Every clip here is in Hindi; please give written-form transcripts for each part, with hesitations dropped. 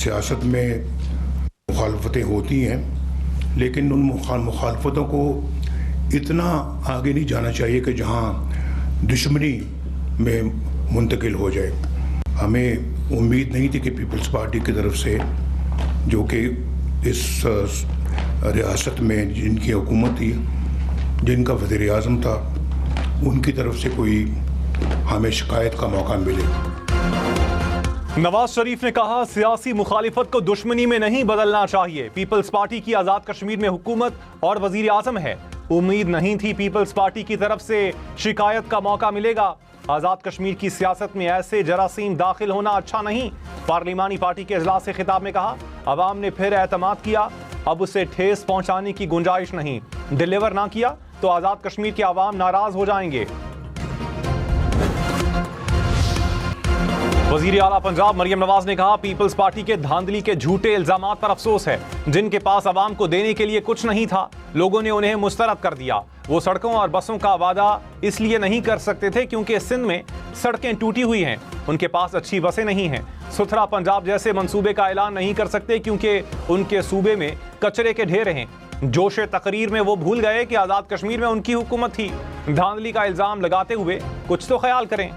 सियासत में मुखालफतें होती हैं, लेकिन उन मुखालफतों को इतना आगे नहीं जाना चाहिए कि जहां दुश्मनी में मुंतकिल हो जाए। हमें उम्मीद नहीं थी कि पीपल्स पार्टी की तरफ से, जो कि इस रियासत में जिनकी हुकूमत थी, जिनका वज़ीर आज़म था, उनकी तरफ से कोई हमें शिकायत का मौका मिले। नवाज शरीफ ने कहा, सियासी मुखालिफत को दुश्मनी में नहीं बदलना चाहिए। पीपल्स पार्टी की आज़ाद कश्मीर में हुकूमत और वज़ीर आज़म है। उम्मीद नहीं थी पीपल्स पार्टी की तरफ से शिकायत का मौका मिलेगा। आज़ाद कश्मीर की सियासत में ऐसे जरासीम दाखिल होना अच्छा नहीं। पार्लिमानी पार्टी के इजलास से खिताब में कहा, अवाम ने फिर एतमाद किया, अब उसे ठेस पहुंचाने की गुंजाइश नहीं। डिलीवर ना किया तो आज़ाद कश्मीर के अवाम नाराज हो जाएंगे। वज़ीर आला पंजाब मरियम नवाज ने कहा, पीपल्स पार्टी के धांधली के झूठे इल्जामात पर अफसोस है। जिनके पास अवाम को देने के लिए कुछ नहीं था, लोगों ने उन्हें मुस्तरद कर दिया। वो सड़कों और बसों का वादा इसलिए नहीं कर सकते थे क्योंकि सिंध में सड़कें टूटी हुई हैं। उनके पास अच्छी बसें नहीं हैं। सुथरा पंजाब जैसे मंसूबे का ऐलान नहीं कर सकते क्योंकि उनके सूबे में कचरे के ढेर हैं। जोशे तकरीर में वो भूल गए कि आज़ाद कश्मीर में उनकी हुकूमत थी। धांधली का इल्जाम लगाते हुए कुछ तो ख्याल करें।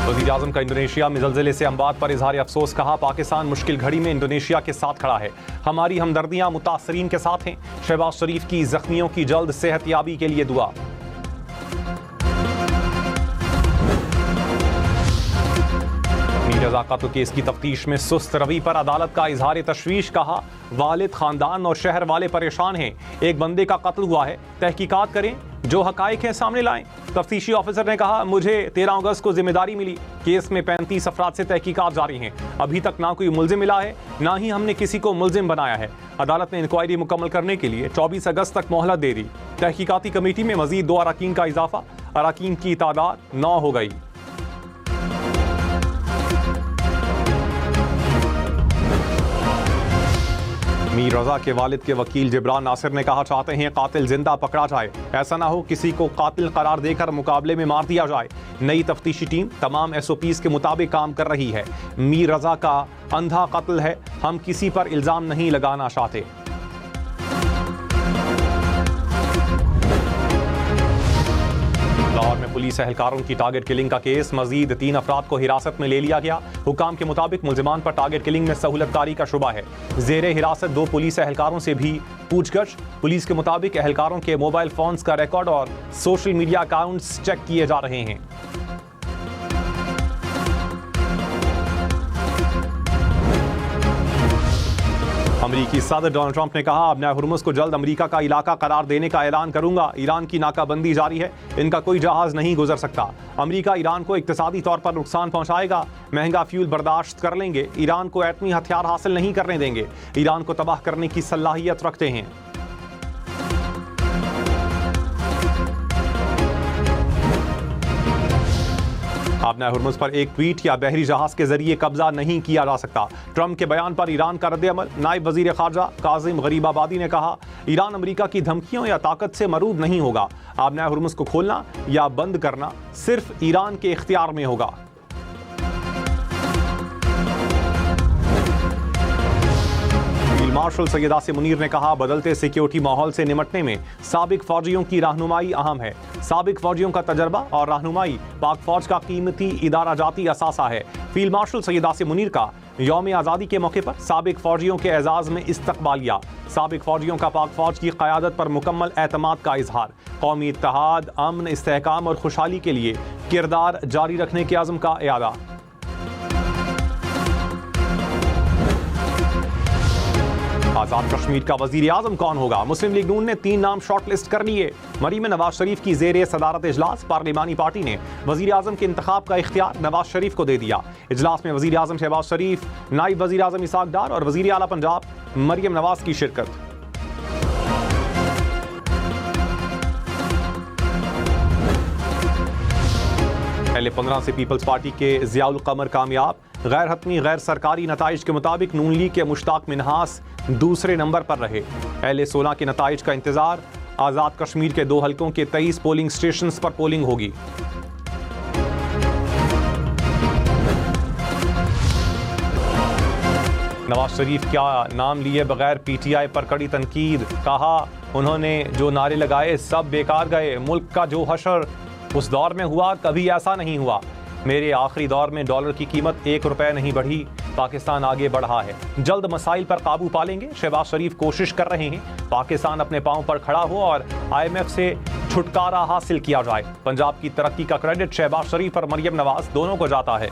वज़ीर आज़म का इंडोनेशिया में ज़लज़ले से अमवात पर इज़हार अफसोस। कहा, पाकिस्तान मुश्किल घड़ी में इंडोनेशिया के साथ खड़ा है। हमारी हमदर्दियां मुतासरीन के साथ हैं। शहबाज शरीफ की जख्मियों की जल्द सेहतयाबी के लिए दुआ। मीर रज़ा कत्ल केस की तफ्तीश में सुस्त रवि पर अदालत का इज़हार तशवीश। कहा, वालिद, खानदान और शहर वाले परेशान हैं। एक बंदे का कत्ल हुआ है, तहकीकात करें, जो हकाइक है सामने लाएं। तफ्तीशी ऑफिसर ने कहा, मुझे 13 अगस्त को जिम्मेदारी मिली। केस में 35 अफराद से तहकीकात जारी हैं। अभी तक ना कोई मुल्जिम मिला है, ना ही हमने किसी को मुल्जिम बनाया है। अदालत ने इंक्वायरी मुकम्मल करने के लिए 24 अगस्त तक मोहलत दे दी। तहकीकाती कमेटी में मजीद 2 अरकान का इजाफा, अरकान की तादाद 9 हो गई। मीर रज़ा के वालिद के वकील जिब्रान नासिर ने कहा, चाहते हैं कातिल जिंदा पकड़ा जाए। ऐसा ना हो किसी को कातिल करार देकर मुकाबले में मार दिया जाए। नई तफ्तीशी टीम तमाम SOPs के मुताबिक काम कर रही है। मीर रज़ा का अंधा कत्ल है, हम किसी पर इल्जाम नहीं लगाना चाहते। लाहौर में पुलिस एहलकारों की टारगेट किलिंग का केस, मजीद 3 अफराद को हिरासत में ले लिया गया। हुकाम के मुताबिक मुल्जिमान पर टारगेट किलिंग में सहूलतकारी का शुबा है। जेरे हिरासत 2 पुलिस एहलकारों से भी पूछगछ। पुलिस के मुताबिक एहलकारों के मोबाइल फोन्स का रिकॉर्ड और सोशल मीडिया अकाउंट्स चेक किए जा रहे हैं। अमरीकी सदर डोनाल्ड ट्रंप ने कहा, अब नया हुर्मुज़ को जल्द अमरीका का इलाका करार देने का ऐलान करूंगा। ईरान की नाकाबंदी जारी है, इनका कोई जहाज नहीं गुजर सकता। अमरीका ईरान को इक्तिसादी तौर पर नुकसान पहुंचाएगा। महंगा फ्यूल बर्दाश्त कर लेंगे। ईरान को एटमी हथियार हासिल नहीं करने देंगे। ईरान को तबाह करने की सलाहियत रखते हैं। अब नया हुर्मुज़ पर एक ट्वीट या बहरी जहाज के जरिए कब्जा नहीं किया जा सकता। ट्रंप के बयान पर ईरान का रद्द-ए-अमल। नायब वजीर खारजा काजिम गरीबाबादी ने कहा, ईरान अमरीका की धमकियों या ताकत से मरूब नहीं होगा। अब नया हुर्मुज़ को खोलना या बंद करना सिर्फ ईरान के इख्तियार में होगा। मार्शल सैयद आसिम मुनीर ने कहा, बदलते सिक्योरिटी माहौल से निमटने में साबिक फौजियों की रहनुमाई अहम है। साबिक फौजियों का तजर्बा और रहनुमाई पाक फौज का कीमती इदारा जाती असासा है। फील्ड मार्शल सैयद आसिम मुनीर का यौम आज़ादी के मौके पर साबिक फौजियों के एजाज में इस्तकबालिया। साबिक फौजियों का पाक फौज की क़यादत पर मुकम्मल एतमाद का इजहार। कौमी इत्तेहाद, अमन, इस्तेहकाम और खुशहाली के लिए किरदार जारी रखने के अज़्म का इरादा। आज़ाद कश्मीर का वज़ीर आज़म कौन होगा? मुस्लिम लीग नून ने 3 नाम शॉर्ट लिस्ट कर लिए। मरीम नवाज शरीफ की ज़ेरे सदारत इजलास पार्लिमानी पार्टी ने वज़ीर आज़म के इंतखाब का इख्तियार नवाज शरीफ को दे दिया। इजलास में वज़ीर आज़म शहबाज शरीफ, नाइब वज़ीर आज़म इसाक डार और वज़ीर आला पंजाब मरियम नवाज की शिरकत। पहले 15 से पीपल्स पार्टी के ज़ियाउल क़मर कामयाब। गैर हतमी गैर सरकारी नताइज के मुताबिक नून लीग के मुश्ताक मिन्हास दूसरे नंबर पर रहे। पहले 16 के नताइज का इंतजार। आज़ाद कश्मीर के 2 हलकों के 23 पोलिंग स्टेशंस पर पोलिंग होगी। नवाज शरीफ क्या नाम लिए बगैर पीटीआई पर कड़ी तनकीद। कहा उन्होंने जो नारे लगाए सब बेकार गए। मुल्क का जो हशर उस दौर में हुआ कभी ऐसा नहीं हुआ। मेरे आखिरी दौर में डॉलर की कीमत 1 रुपए नहीं बढ़ी। पाकिस्तान आगे बढ़ा है। जल्द मसाइल पर काबू पा लेंगे। शहबाज शरीफ कोशिश कर रहे हैं पाकिस्तान अपने पांव पर खड़ा हो और IMF से छुटकारा हासिल किया जाए। पंजाब की तरक्की का क्रेडिट शहबाज शरीफ और मरियम नवाज दोनों को जाता है।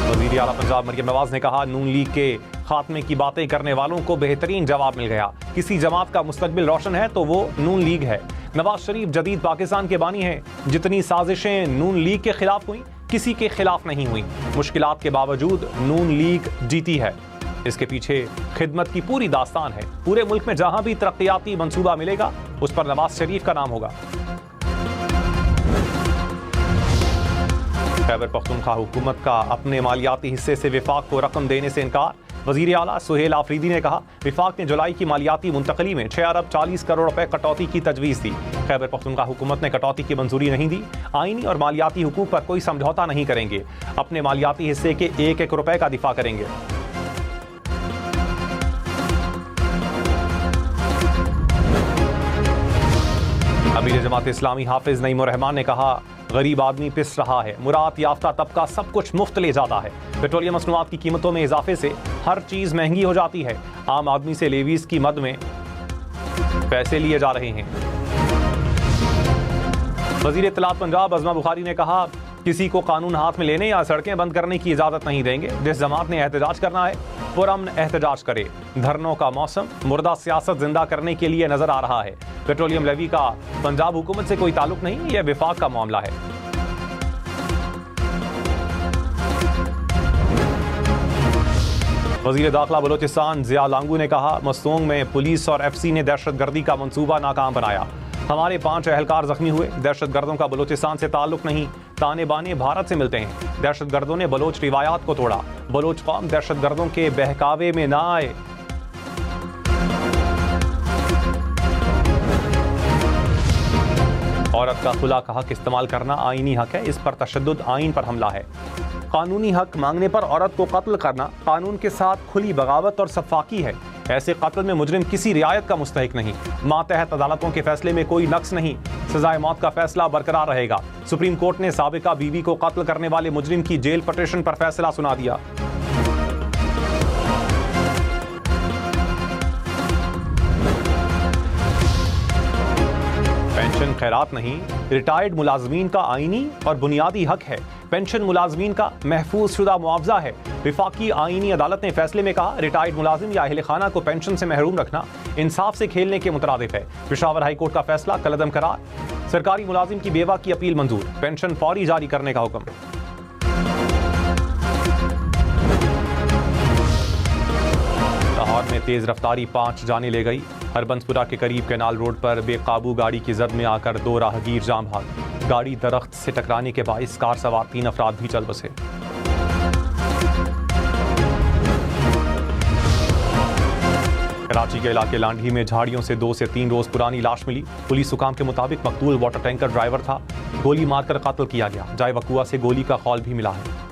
वज़ीर आला पंजाब मरियम नवाज ने कहा नून लीग के खात्मे की बातें करने वालों को बेहतरीन जवाब मिल गया। किसी जमात का मुस्तकबिल रोशन है तो वो नून लीग है। नवाज शरीफ जदीद पाकिस्तान के बानी हैं। जितनी साजिशें नून लीग के खिलाफ हुई किसी के खिलाफ नहीं हुई। मुश्किलात के बावजूद नून लीग जीती है। इसके पीछे खिदमत की पूरी दास्तान है। पूरे मुल्क में जहां भी तरक्याती मंसूबा मिलेगा उस पर नवाज शरीफ का नाम होगा। खैबर पख्तूनख्वा हुकूमत का अपने मालियाती हिस्से से विफाक को रकम देने से इनकार। वज़ीर आला सुहेल आफरीदी ने कहा विफाक ने जुलाई की मालियाती मुंतकली में 6 अरब 40 करोड़ रुपए कटौती की तजवीज़ दी। खैबर पख्तूनख्वा हुकूमत ने कटौती की मंजूरी नहीं दी। आईनी और मालियाती हुकूक पर कोई समझौता नहीं करेंगे। अपने मालियाती हिस्से के 1-1 रुपए का दिफा करेंगे। अमीर जमात इस्लामी हाफिज नईम रहमान ने कहा गरीब आदमी पिस रहा है। मुराद याफ्ता तबका सब कुछ मुफ्त ले जाता है। पेट्रोलियम मसनूआत की कीमतों में इजाफे से हर चीज महंगी हो जाती है। आम आदमी से लेवीज की मद में पैसे लिए जा रहे हैं। वजीर इत्तलात पंजाब अज़मा बुखारी ने कहा किसी को कानून हाथ में लेने या सड़कें बंद करने की इजाजत नहीं देंगे। जिस जमात ने एहतजाज करना है पुरअमन एहतजाज करे। धरनों का मौसम मुर्दा सियासत जिंदा करने के लिए नजर आ रहा है। पेट्रोलियम लेवी का पंजाब हुकूमत से कोई ताल्लुक नहीं, यह विफाक का मामला है। वज़ीर दाखिला बलोचिस्तान ज़िया लांगू ने कहा मस्तोंग में पुलिस और FC ने दहशतगर्दी का मंसूबा नाकाम बनाया। हमारे 5 एहलकार जख्मी हुए। दहशतगर्दों का बलोचिस्तान से ताल्लुक नहीं, ताने बाने भारत से मिलते हैं। दहशतगर्दों ने बलोच रिवायात को तोड़ा। बलोच कौम दहशतगर्दों के बहकावे में ना आए। औरत का खुला का हक इस्तेमाल करना आईनी हक है। इस पर तशद्दुद आइन पर हमला है। कानूनी हक मांगने पर औरत को कत्ल करना कानून के साथ खुली बगावत और सफाकी है। ऐसे कत्ल में मुजरिम किसी रियायत का मुस्तहिक नहीं। मातहत अदालतों के फैसले में कोई नक्स नहीं। सजाए मौत का फैसला बरकरार रहेगा। सुप्रीम कोर्ट ने साबिका बीवी को कत्ल करने वाले मुजरिम की जेल पटिशन पर फैसला सुना दिया। पेंशन खैरात नहीं, रिटायर्ड मुलाजमीन का आईनी और बुनियादी हक है। पेंशन मुलाजमीन का महफूज शुदा मुआवजा है। विफाकी आईनी अदालत ने फैसले में कहा रिटायर्ड मुलाजिम या अहले खाना को पेंशन से महरूम रखना इंसाफ से खेलने के मुतरादिफ है। पेशावर हाई कोर्ट का फैसला कलअदम करार। सरकारी मुलाजिम की बेवा की अपील मंजूर। पेंशन फौरी जारी करने का हुक्म। लाहौर में तेज रफ्तारी 5 जाने ले गई। हरबंसपुरा के करीब कैनाल रोड पर बेकाबू गाड़ी की जद में आकर 2 राहगीर जाम भाग। गाड़ी दरख्त से टकराने के बाइस कार सवार 3 अफराद भी चल बसे। कराची के इलाके लांढी में झाड़ियों से 2 से 3 रोज पुरानी लाश मिली। पुलिस हुकाम के मुताबिक मकतूल वाटर टैंकर ड्राइवर था। गोली मारकर कत्ल किया गया। जाए वकुआ से गोली का खौल भी मिला है।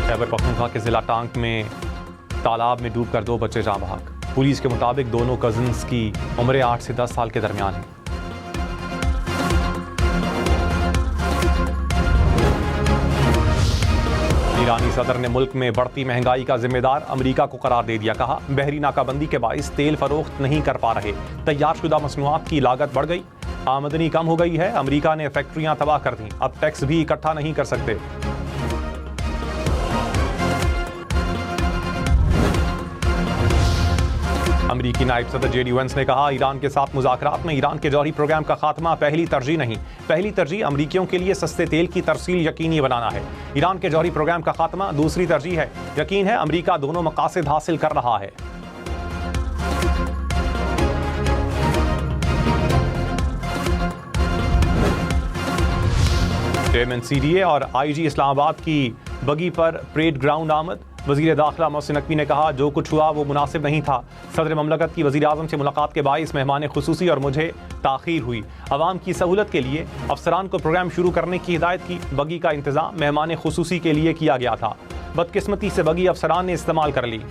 खैबर पख्तूनख्वा के जिला टांक में तालाब में डूबकर 2 बच्चे जाम बहक। पुलिस के मुताबिक दोनों कजिन्स की उम्र 8 से 10 साल के दरमियान है। ईरानी सदर ने मुल्क में बढ़ती महंगाई का जिम्मेदार अमेरिका को करार दे दिया। कहा बहरी नाकाबंदी के बाइस तेल फरोख्त नहीं कर पा रहे। तैयार शुदा मसनूआत की लागत बढ़ गई। आमदनी कम हो गई है। अमेरिका ने फैक्ट्रियां तबाह कर दी। अब टैक्स भी इकट्ठा नहीं कर सकते। अमरीकी नायब सदर JD वेंस ने कहा ईरान के साथ मुज़ाकरात में ईरान के जौहरी प्रोग्राम का खात्मा पहली तरजीह नहीं। पहली तरजीह अमरीकियों के लिए सस्ते तेल की तरसील यकीनी बनाना है। ईरान के जौहरी प्रोग्राम का खात्मा दूसरी तरजीह है। यकीन है अमरीका दोनों मकासद हासिल कर रहा है। चेयरमैन CDA और IG इस्लामाबाद की बगी पर परेड ग्राउंड आमद। वज़ीर दाखिला मोहसिन नकवी ने कहा, जो कुछ हुआ वो मुनासिब नहीं था। सदर ममलकत की वज़ीर आज़म से मुलाकात के बाइस मेहमान खुसूसी और मुझे ताख़ीर हुई। आवाम की सहूलत के लिए अफसरान को प्रोग्राम शुरू करने की हिदायत की। बगी का इंतज़ाम मेहमान खुसूसी के लिए किया गया था। बदकिस्मती से बगी अफसरान ने इस्तेमाल कर ली।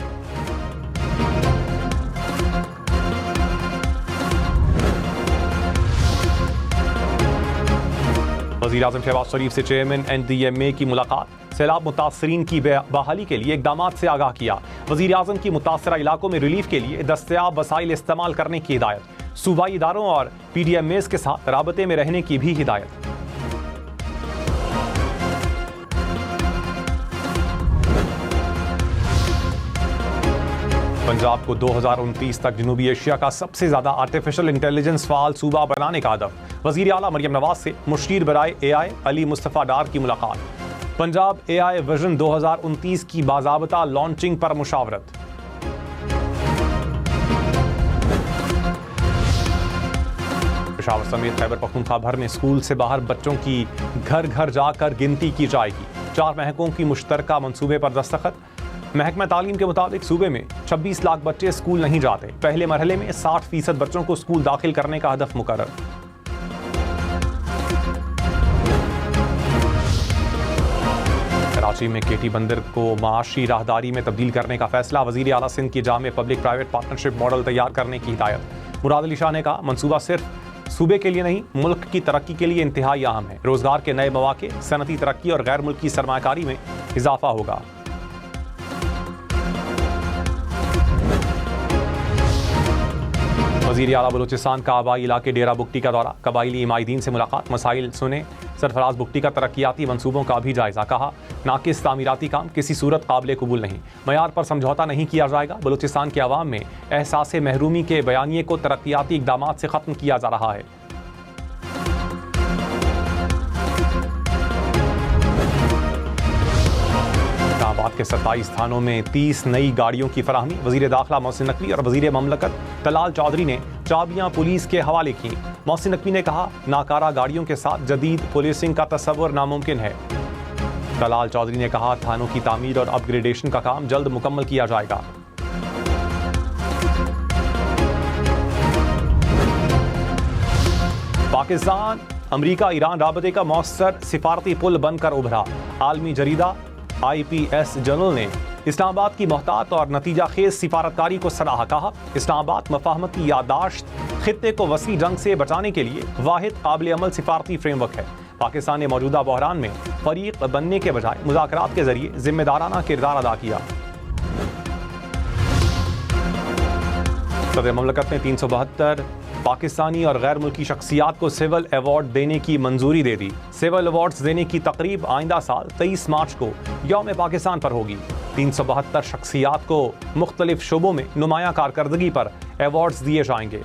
वज़ीर आज़म शहबाज शरीफ से चेयरमैन NDMA की मुलाकात। सैलाब मुतासरीन की बहाली के लिए इक़दामात से आगाह किया। वज़ीर आज़म की मुतासरा इलाकों में रिलीफ के लिए दस्तयाब वसाइल इस्तेमाल करने की हिदायत। सूबाई इदारों और PDMAs के साथ राबते में रहने की भी हिदायत। पंजाब को 2029 तक जनूबी एशिया का सबसे ज्यादा आर्टिफिशियल इंटेलिजेंस फाल सूबा बनाने का हदफ। वज़ीर आला मरियम नवाज से मुशीर बराए AI अली मुस्तफ़ा डार की मुलाकात। पंजाब AI विजन 2029 की बाज़ाबता लॉन्चिंग पर मुशावरत। पेशावर समेत खैबर पख्तूनख्वा भर में स्कूल से बाहर बच्चों की घर घर जाकर गिनती की जाएगी। 4 महकमों की मुश्तरका मंसूबे पर दस्तखत। महकमा तालीम के मुताबिक सूबे में 26 लाख बच्चे स्कूल नहीं जाते। पहले मरहले में 60% बच्चों को स्कूल दाखिल करने का हदफ मुकर्रर। कराची में KT बंदर को माशी राहदारी में तब्दील करने का फैसला। वज़ीर आला सिंध की जामे पब्लिक प्राइवेट पार्टनरशिप मॉडल तैयार करने की हिदायत। मुराद अली शाह ने कहा, मंसूबा सिर्फ सूबे के लिए नहीं, मुल्क की तरक्की के लिए इंतहाई अहम है। रोजगार के नए मौके, सनती तरक्की और गैर मुल्की सरमाकारी में इजाफा होगा। वज़ीर आला बलूचिस्तान का आबाई इलाके डेरा बुगटी का दौरा। कबाइली इमायदीन से मुलाकात, मसाइल सुने। सरफराज बुगटी का तरक्याती मंसूबों का भी जायजा। कहा, नाकिस तामीराती काम किसी सूरत काबिल कबूल नहीं, मयार पर समझौता नहीं किया जाएगा। बलूचिस्तान के अवाम में एहसास महरूमी के बयानिए को तरक्याती इक़दामात से ख़त्म किया जा रहा है। इस्लामाबाद के 27 थानों में 30 नई गाड़ियों की फराहमी। वज़ीर दाखिला मोहसिन नकवी और वज़ीर ममलकत तलाल चौधरी ने चाबियां पुलिस के हवाले की। मोहसिन नकवी ने कहा, नाकारा गाड़ियों के साथ जदीद पुलिसिंग का तस्वुर नामुमकिन है। तलाल चौधरी ने कहा, थानों की तामीर और अपग्रेडेशन का काम जल्द मुकम्मल किया जाएगा। पाकिस्तान अमरीका ईरान राबते का मौसर सिफारती पुल बनकर उभरा। आलमी जरीदा IPS जर्नल ने इस्लामाबाद की मोहतात और नतीजा खेज सिफारतकारी को सराहा। कहा, इस्लामाबाद मफाहमती यादाश्त खित्ते को वसी जंग से बचाने के लिए वाहिद काबिल अमल सिफारती फ्रेमवर्क है। पाकिस्तान ने मौजूदा बहरान में फरीक बनने के बजाय मुज़ाकरात के जरिए जिम्मेदाराना किरदार अदा किया। सदर ममलकत ने 372 पाकिस्तानी और गैर मुल्की शख्सियात को सिविल अवार्ड देने की मंजूरी दे दी। सिविल अवार्ड्स देने की तकरीब आइंदा साल 23 मार्च को यौम पाकिस्तान पर होगी। 372 शख्सियात को मुख्तलिफ शोबों में नुमाया कारकर्दगी पर अवार्ड्स दिए जाएंगे।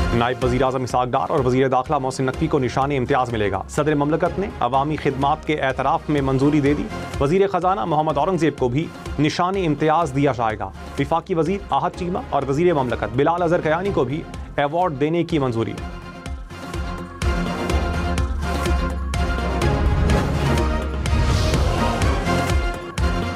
नायब वज़ीर आज़म इसहाक़ डार और वज़ीर दाखिला मोहसिन नकवी को निशान इम्तियाज़ मिलेगा। सदर ममलकत ने अवामी खिदमात के एतराफ़ में मंजूरी दे दी। वज़ीर ख़जाना मोहम्मद औरंगज़ेब को भी निशान इम्तियाज़ दिया जाएगा। विफाकी वज़ीर आहद चीमा और वज़ीर ममलकत बिलाल अज़हर कयानी को भी अवार्ड देने की मंजूरी।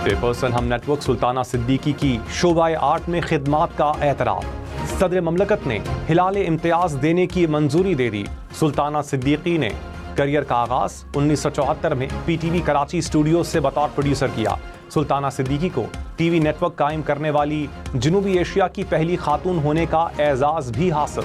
चेयरपर्सन हम नेटवर्क सुल्ताना सिद्दीकी की शोबाए आर्ट में खिदमात का एतराफ़। सदर ममलकत ने हिलाल इम्तियाज़ देने की मंजूरी दे दी। सुल्ताना सिद्दीकी ने करियर का आगाज़ 1974 में PTV कराची स्टूडियो से बतौर प्रोड्यूसर किया। सुल्ताना सिद्दीकी को TV नेटवर्क कायम करने वाली जनूबी एशिया की पहली खातून होने का एजाज़ भी हासिल।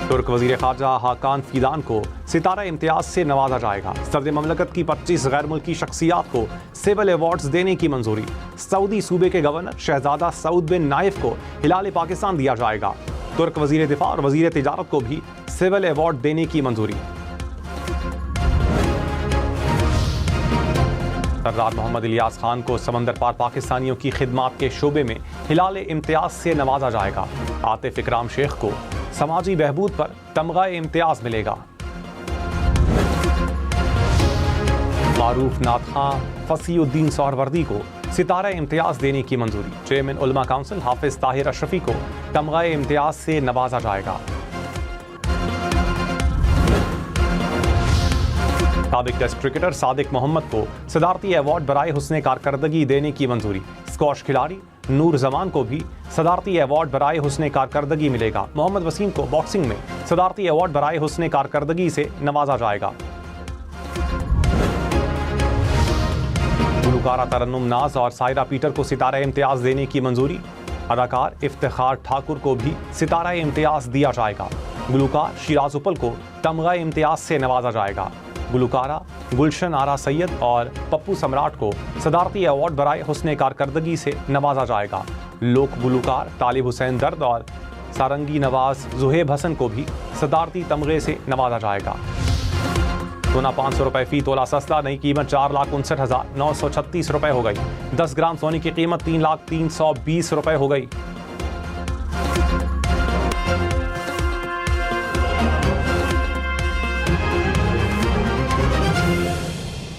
तुर्क वज़ीर ख़ारजा हाकान फ़ीदान को सितारा इम्तियाज़ से नवाजा जाएगा। सदर ममलकत की 25 गैर मुल्की शख्सियात को सिविल अवार्ड्स देने की मंजूरी। सऊदी सूबे के गवर्नर शहजादा सऊद बिन नाइफ को हिलाल पाकिस्तान दिया जाएगा। तुर्क वज़ीर दिफा और वज़ीर तिजारत को भी सिविल अवार्ड देने की मंजूरी। सरदार मोहम्मद इलियास खान को समंदर पार पाकिस्तानियों की खिदमात के शोबे में हिलाल इम्तियाज़ से नवाजा जाएगा। आतिफ इकराम शेख को समाजी बहबूद पर तमगा इम्तियाज़ मिलेगा। मारूफ नाथ खां फसीउद्दीन सोहरवर्दी को सितारा इम्तियाज़ देने की मंजूरी। चेयरमैन उलमा काउंसिल हाफिज ताहिर अशरफी को तमगा इम्तियाज़ से नवाजा जाएगा। साबिक टेस्ट क्रिकेटर सादिक मोहम्मद को सदारती अवार्ड बराए हुस्ने कारकर्दगी देने की मंजूरी। स्क्वॉश खिलाड़ी नूर जमान को भी सदारती अवार्ड बराए हुस्ने कारकर्दगी मिलेगा। मोहम्मद वसीम को बॉक्सिंग में सदारती अवार्ड बराए हुस्ने कारकर्दगी से नवाजा जाएगा। गुलकारा तरन्नुम नाज और सायरा पीटर को सितारा इम्तियाज देने की मंजूरी। अदाकार इफ्तिखार ठाकुर को भी सितारा इम्तियाज दिया जाएगा। गुलकार शिराज उपल को तमगा इम्तियाज से नवाजा जाएगा। गुलकारा गुलशन आरा सैयद और पप्पू सम्राट को सदारती अवार्ड बराए हुस्ने कारकर्दगी से नवाजा जाएगा। लोक गुलकार तालिब हुसैन दर्द और सारंगी नवाज जुहेब हसन को भी सदारती तमगे से नवाजा जाएगा। सोना 500 रुपये फी तोला सस्ता, नई कीमत 4,59,936 रुपये हो गई। 10 ग्राम सोने की कीमत 3,320 रुपये हो गई।